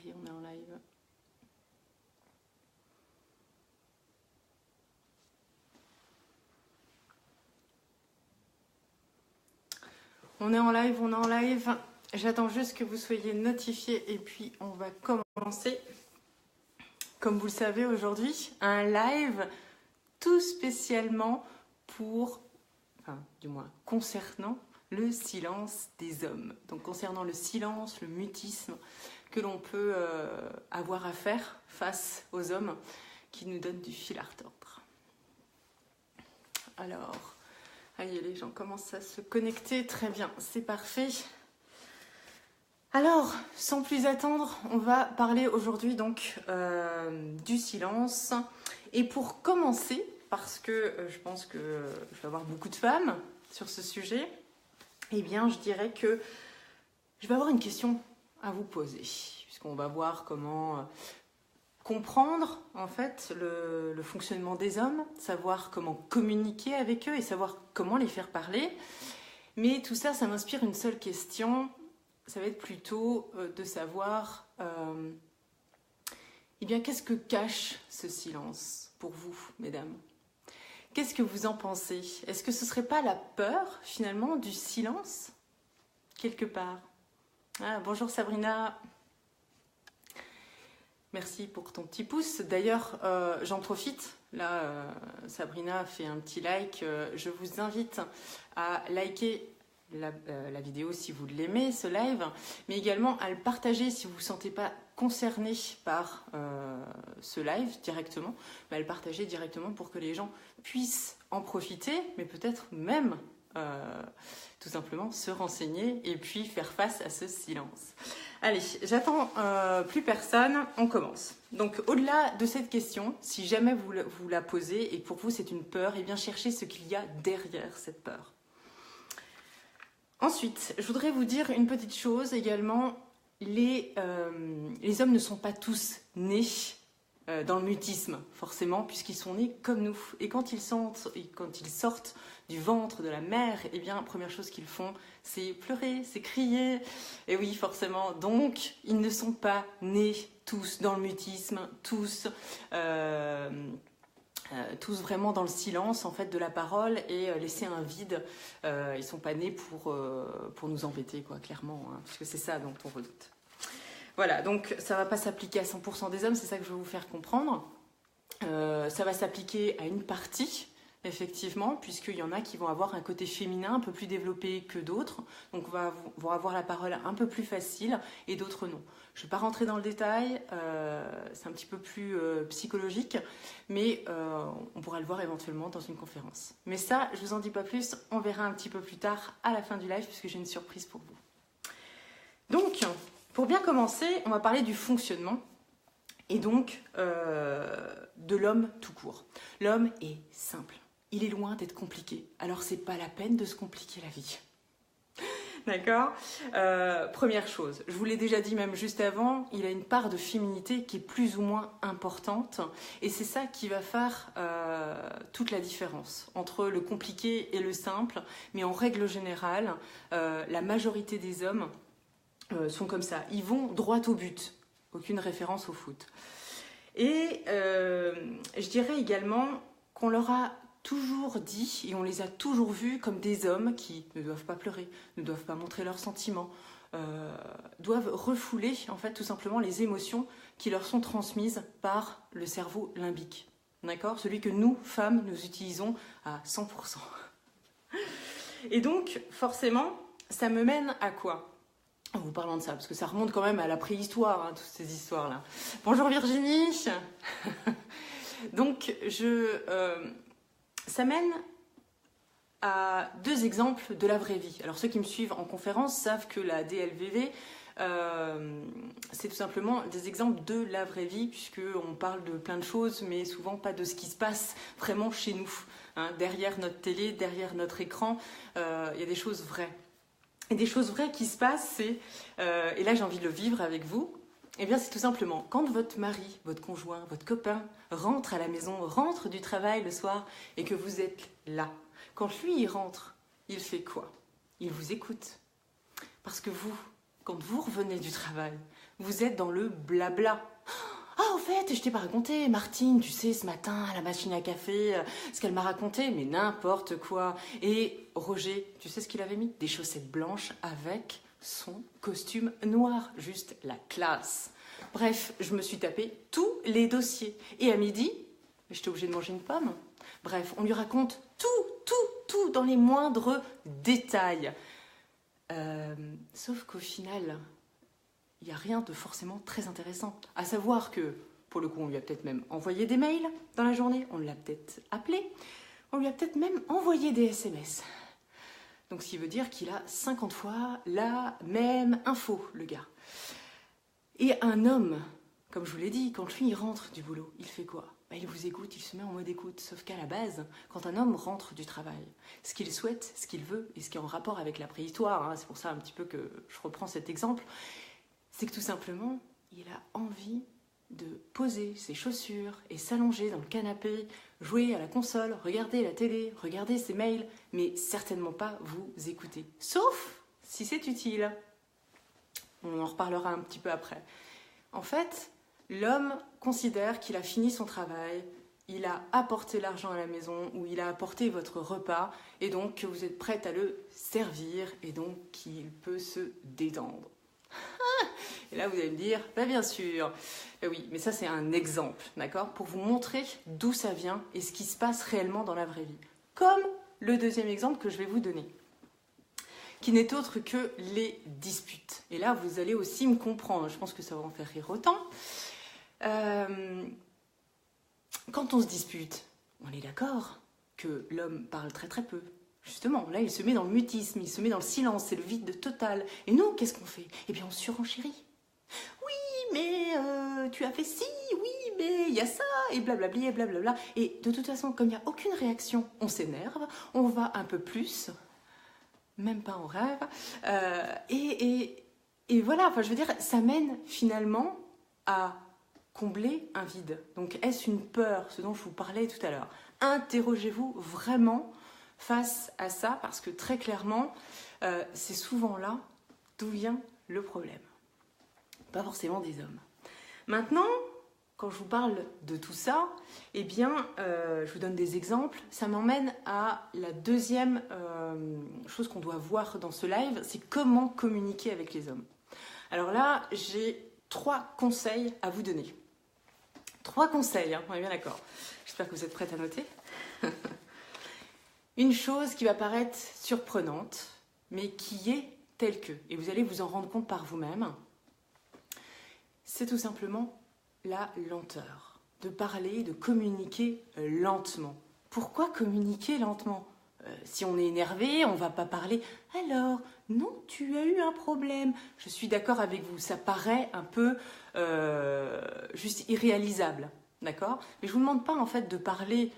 y est, on est en live. On est en live, on est en live. J'attends juste que vous soyez notifiés et puis on va commencer. Comme vous le savez aujourd'hui, un live tout spécialement pour, enfin du moins concernant le silence des hommes. Donc concernant le silence, le mutisme que l'on peut avoir à faire face aux hommes qui nous donnent du fil à retordre. Alors, allez, les gens commencent à se connecter, très bien, c'est parfait. Alors, sans plus attendre, on va parler aujourd'hui donc du silence. Et pour commencer, parce que je pense que je vais avoir beaucoup de femmes sur ce sujet, eh bien, je dirais que je vais avoir une question à vous poser, puisqu'on va voir comment comprendre en fait le fonctionnement des hommes, savoir comment communiquer avec eux et savoir comment les faire parler. Mais tout ça, ça m'inspire une seule question. Ça va être plutôt de savoir eh bien, qu'est-ce que cache ce silence pour vous, mesdames? Qu'est-ce que vous en pensez? Est-ce que ce ne serait pas la peur, finalement, du silence, quelque part? Ah, bonjour Sabrina. Merci pour ton petit pouce. D'ailleurs, j'en profite. Là, Sabrina fait un petit like. Je vous invite à liker la vidéo si vous l'aimez, ce live, mais également à le partager si vous ne vous sentez pas concerné par ce live directement, à le partager directement pour que les gens puissent en profiter, mais peut-être même tout simplement se renseigner et puis faire face à ce silence. Allez, j'attends plus personne, on commence. Donc au-delà de cette question, si jamais vous la posez et pour vous c'est une peur, eh bien cherchez ce qu'il y a derrière cette peur. Ensuite, je voudrais vous dire une petite chose également. Les hommes ne sont pas tous nés dans le mutisme, forcément, puisqu'ils sont nés comme nous. Et quand ils sortent du ventre de la mère, eh bien, la première chose qu'ils font, c'est pleurer, c'est crier. Et oui, forcément. Donc, ils ne sont pas nés tous dans le mutisme, tous vraiment dans le silence en fait de la parole et laisser un vide. Ils sont pas nés pour nous embêter, quoi, clairement, hein, puisque c'est ça dont on redoute. Voilà, donc ça va pas s'appliquer à 100% des hommes, c'est ça que je veux vous faire comprendre. Ça va s'appliquer à une partie, effectivement, puisqu'il y en a qui vont avoir un côté féminin un peu plus développé que d'autres, donc vont avoir la parole un peu plus facile et d'autres non. Je ne vais pas rentrer dans le détail, c'est un petit peu plus psychologique, mais on pourra le voir éventuellement dans une conférence. Mais ça, je ne vous en dis pas plus, on verra un petit peu plus tard à la fin du live, puisque j'ai une surprise pour vous. Donc, pour bien commencer, on va parler du fonctionnement et donc de l'homme tout court. L'homme est simple, il est loin d'être compliqué, alors c'est pas la peine de se compliquer la vie. D'accord. Première chose, je vous l'ai déjà dit même juste avant, il a une part de féminité qui est plus ou moins importante et c'est ça qui va faire toute la différence entre le compliqué et le simple. Mais en règle générale, la majorité des hommes sont comme ça, ils vont droit au but, aucune référence au foot. Et je dirais également qu'on leur a toujours dit, et on les a toujours vus comme des hommes qui ne doivent pas pleurer, ne doivent pas montrer leurs sentiments, doivent refouler en fait tout simplement les émotions qui leur sont transmises par le cerveau limbique. D'accord ? Celui que nous, femmes, nous utilisons à 100%. Et donc, forcément, ça me mène à quoi ? En vous parlant de ça, parce que ça remonte quand même à la préhistoire, hein, toutes ces histoires-là. Bonjour Virginie. Donc, ça mène à deux exemples de la vraie vie. Alors, ceux qui me suivent en conférence savent que la DLVV, c'est tout simplement des exemples de la vraie vie, puisqu'on parle de plein de choses, mais souvent pas de ce qui se passe vraiment chez nous. Hein, derrière notre télé, derrière notre écran, il y a des choses vraies. Et des choses vraies qui se passent, c'est, et là j'ai envie de le vivre avec vous, eh bien c'est tout simplement quand votre mari, votre conjoint, votre copain rentre à la maison, rentre du travail le soir et que vous êtes là. Quand lui il rentre, il fait quoi? Il vous écoute. Parce que vous quand vous revenez du travail, vous êtes dans le blabla. Ah, au fait, je t'ai pas raconté, Martine, tu sais, ce matin, à la machine à café, ce qu'elle m'a raconté, mais n'importe quoi. Et Roger, tu sais ce qu'il avait mis? Des chaussettes blanches avec son costume noir, juste la classe. Bref, je me suis tapé tous les dossiers. Et à midi, j'étais obligée de manger une pomme. Bref, on lui raconte tout dans les moindres détails. Sauf qu'au final, il n'y a rien de forcément très intéressant. À savoir que, pour le coup, on lui a peut-être même envoyé des mails dans la journée, on l'a peut-être appelé, on lui a peut-être même envoyé des SMS. Donc, ce qui veut dire qu'il a 50 fois la même info, le gars. Et un homme, comme je vous l'ai dit, quand lui, il rentre du boulot, il fait quoi? Il vous écoute, il se met en mode écoute. Sauf qu'à la base, quand un homme rentre du travail, ce qu'il souhaite, ce qu'il veut, et ce qui est en rapport avec la préhistoire, c'est pour ça un petit peu que je reprends cet exemple, c'est que tout simplement, il a envie de poser ses chaussures et s'allonger dans le canapé, jouer à la console, regarder la télé, regarder ses mails, mais certainement pas vous écouter. Sauf si c'est utile. On en reparlera un petit peu après. En fait, l'homme considère qu'il a fini son travail, il a apporté l'argent à la maison ou il a apporté votre repas et donc que vous êtes prête à le servir et donc qu'il peut se détendre. Et là, vous allez me dire, bien sûr. Oui, mais ça, c'est un exemple, d'accord? Pour vous montrer d'où ça vient et ce qui se passe réellement dans la vraie vie. Comme le deuxième exemple que je vais vous donner, qui n'est autre que les disputes. Et là, vous allez aussi me comprendre. Je pense que ça va en faire rire autant. Quand on se dispute, on est d'accord que l'homme parle très très peu. Justement, là, il se met dans le mutisme, il se met dans le silence, c'est le vide total. Et nous, qu'est-ce qu'on fait? Eh bien, on surenchérit. Oui, mais tu as fait ci, oui, mais il y a ça, et blablabla, et blablabla. Et de toute façon, comme il n'y a aucune réaction, on s'énerve, on va un peu plus, même pas en rêve, et voilà, enfin, je veux dire, ça mène finalement à combler un vide. Donc, est-ce une peur, ce dont je vous parlais tout à l'heure? Interrogez-vous vraiment face à ça, parce que très clairement, c'est souvent là d'où vient le problème. Pas forcément des hommes. Maintenant, quand je vous parle de tout ça, eh bien, je vous donne des exemples. Ça m'emmène à la deuxième chose qu'on doit voir dans ce live, c'est comment communiquer avec les hommes. Alors là, j'ai 3 conseils à vous donner. 3 conseils, hein, on est bien d'accord. J'espère que vous êtes prêtes à noter. Une chose qui va paraître surprenante, mais qui est telle que, et vous allez vous en rendre compte par vous-même, c'est tout simplement la lenteur. De parler, de communiquer lentement. Pourquoi communiquer lentement? Si on est énervé, on ne va pas parler « Alors, non, tu as eu un problème. » Je suis d'accord avec vous, ça paraît un peu juste irréalisable. D'accord? Mais je ne vous demande pas en fait de parler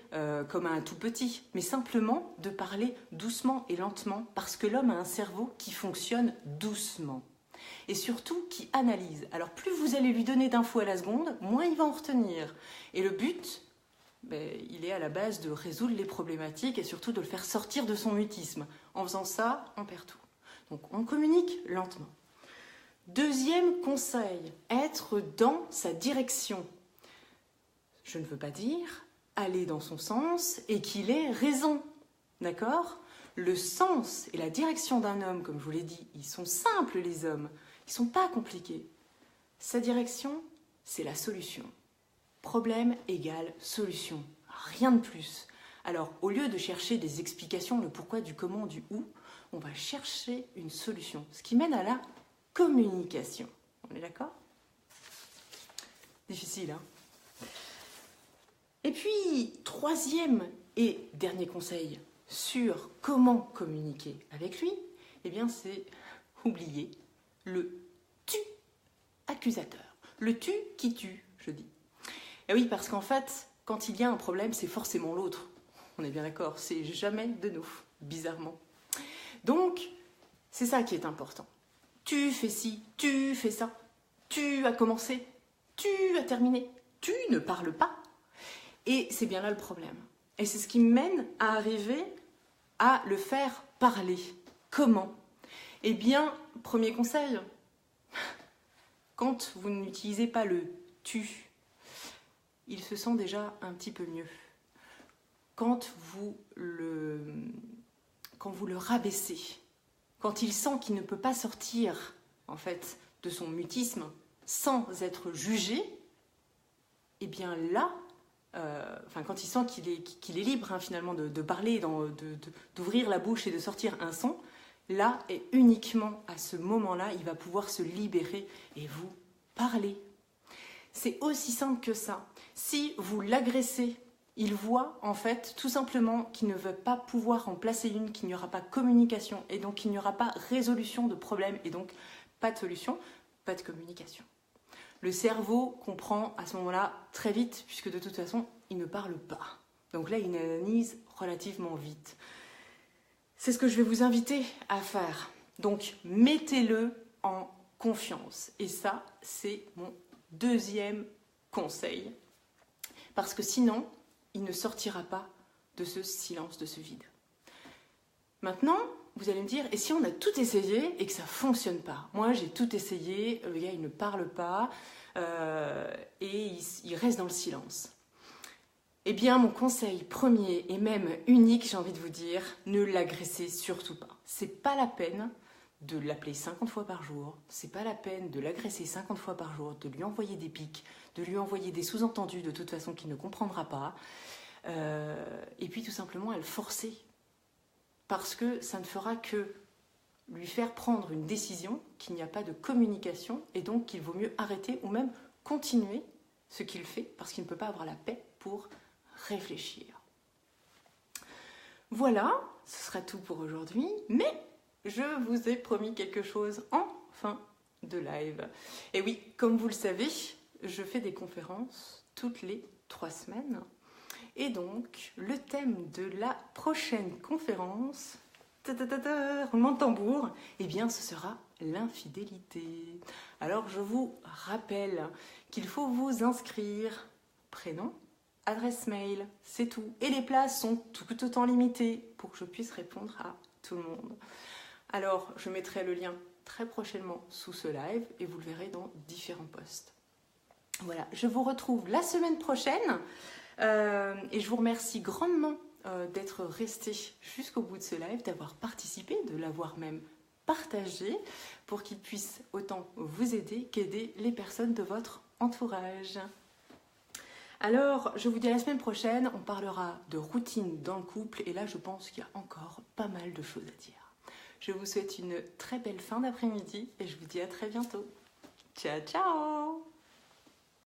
comme un tout petit, mais simplement de parler doucement et lentement parce que l'homme a un cerveau qui fonctionne doucement et surtout qui analyse. Alors plus vous allez lui donner d'infos à la seconde, moins il va en retenir. Et le but, il est à la base de résoudre les problématiques et surtout de le faire sortir de son mutisme. En faisant ça, on perd tout. Donc on communique lentement. Deuxième conseil, être dans sa direction. Je ne veux pas dire aller dans son sens et qu'il ait raison, d'accord? Le sens et la direction d'un homme, comme je vous l'ai dit, ils sont simples les hommes, ils ne sont pas compliqués. Sa direction, c'est la solution. Problème égale solution, rien de plus. Alors, au lieu de chercher des explications, le pourquoi, du comment, du où, on va chercher une solution, ce qui mène à la communication. On est d'accord? Difficile, hein? Et puis, troisième et dernier conseil sur comment communiquer avec lui, eh bien c'est oublier le tu accusateur. Le tu qui tue, je dis. Et oui, parce qu'en fait, quand il y a un problème, c'est forcément l'autre. On est bien d'accord, c'est jamais de nous, bizarrement. Donc, c'est ça qui est important. Tu fais ci, tu fais ça, tu as commencé, tu as terminé, tu ne parles pas. Et c'est bien là le problème. Et c'est ce qui mène à arriver à le faire parler. Comment? Eh bien, premier conseil, quand vous n'utilisez pas le tu, il se sent déjà un petit peu mieux. Quand vous le rabaissez, quand il sent qu'il ne peut pas sortir en fait de son mutisme sans être jugé, et bien là, quand il sent qu'il est libre hein, finalement de parler, d'ouvrir la bouche et de sortir un son, là et uniquement à ce moment-là, il va pouvoir se libérer et vous parler. C'est aussi simple que ça. Si vous l'agressez, il voit en fait tout simplement qu'il ne veut pas pouvoir en placer une, qu'il n'y aura pas communication et donc il n'y aura pas résolution de problème et donc pas de solution, pas de communication. Le cerveau comprend à ce moment-là très vite puisque de toute façon il ne parle pas. Donc là il analyse relativement vite. C'est ce que je vais vous inviter à faire. Donc mettez-le en confiance et ça c'est mon deuxième conseil parce que sinon il ne sortira pas de ce silence, de ce vide. Maintenant, vous allez me dire, et si on a tout essayé et que ça ne fonctionne pas? Moi, j'ai tout essayé, le gars, il ne parle pas et il reste dans le silence. Eh bien, mon conseil premier et même unique, j'ai envie de vous dire, ne l'agressez surtout pas. C'est pas la peine de l'appeler 50 fois par jour, c'est pas la peine de l'agresser 50 fois par jour, de lui envoyer des pics, de lui envoyer des sous-entendus de toute façon qu'il ne comprendra pas, et puis tout simplement à le forcer. Parce que ça ne fera que lui faire prendre une décision qu'il n'y a pas de communication et donc qu'il vaut mieux arrêter ou même continuer ce qu'il fait parce qu'il ne peut pas avoir la paix pour réfléchir. Voilà, ce sera tout pour aujourd'hui, mais je vous ai promis quelque chose en fin de live. Et oui, comme vous le savez, je fais des conférences toutes les 3 semaines. Et donc, le thème de la prochaine conférence, roulement de tambour, eh bien, ce sera l'infidélité. Alors, je vous rappelle qu'il faut vous inscrire, prénom, adresse mail, c'est tout. Et les places sont tout autant limitées pour que je puisse répondre à tout le monde. Alors, je mettrai le lien très prochainement sous ce live et vous le verrez dans différents posts. Voilà, je vous retrouve la semaine prochaine. Et je vous remercie grandement d'être resté jusqu'au bout de ce live, d'avoir participé, de l'avoir même partagé pour qu'il puisse autant vous aider qu'aider les personnes de votre entourage. Alors, je vous dis à la semaine prochaine, on parlera de routine dans le couple et là je pense qu'il y a encore pas mal de choses à dire. Je vous souhaite une très belle fin d'après-midi et je vous dis à très bientôt. Ciao, ciao!